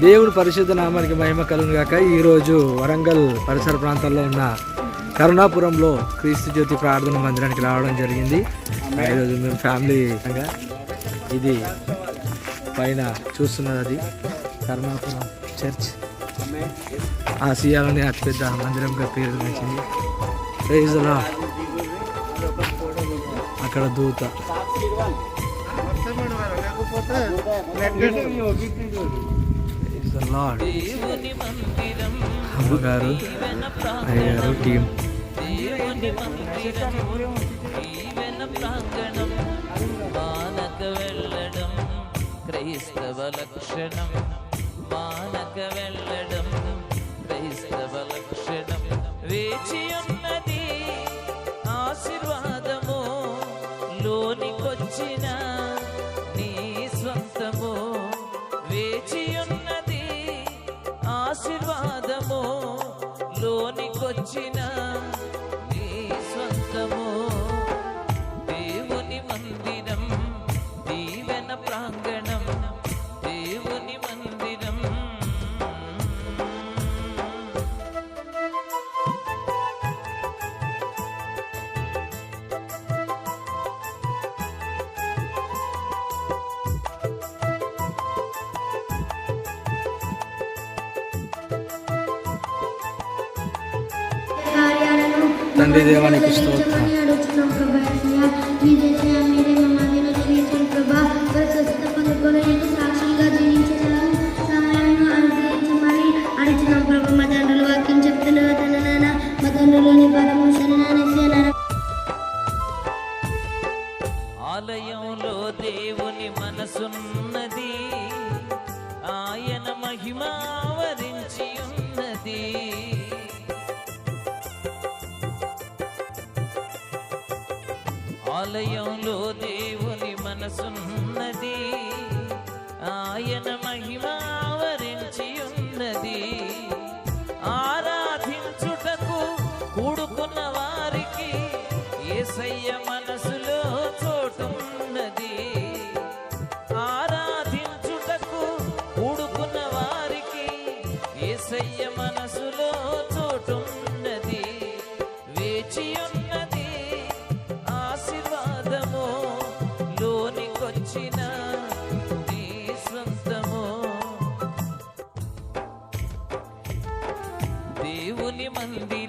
దేవుని పరిశుద్ధ నామానికి మహిమ కలుగును గాక. ఈరోజు వరంగల్ పరిసర ప్రాంతాల్లో ఉన్న కరుణాపురంలో క్రీస్తు జ్యోతి ప్రార్థన మందిరానికి రావడం జరిగింది. ఈరోజు మేము ఫ్యామిలీ, ఇది పైన చూస్తున్నది అది కరుణాపురం చర్చ్. ఆసియాలోనే అతిపెద్ద మందిరంగా పేరు వచ్చింది. Praise the lord. అక్కడ దూత అమ్మగారు, అయ్యగారు, టీం. వెళ్ళడం క్రైస్తవ లక్షణం, మానక వెళ్ళడం క్రైస్తవ లక్షణం. వేచి ఉన్నది ఆశీర్వాదము, లోనికొచ్చిన నీ స్వంతము. వేచి ఉన్నది ఆశీర్వాదము, లోనికొచ్చిన నీ స్వంతము. దేవుని మందిరం, దీవెన ప్రాంగణం, దేవుని మందిరం. తండ్రి దేవానికి స్తోత్రం. ఆలయంలో దేవుని మనసున్నది, ఆయన మహిమ ఆవరించి ఉన్నది. ఆలయంలో దేవుని మనసున్నది, ఆయన మహిమ ఆవరించి ఉన్నది. ఆరాధించుటకు కూడుకున్న వారికి యేసయ్య మనసులో చోటున్నది. ఆరాధించుటకు కూడుకున్న వారికి యేసయ్య మనసులో చోటున్నది. వేచి ఉన్నది ఆశీర్వాదము, లోనికొచ్చిన నీ స్వంతము. దేవుని మందిరం,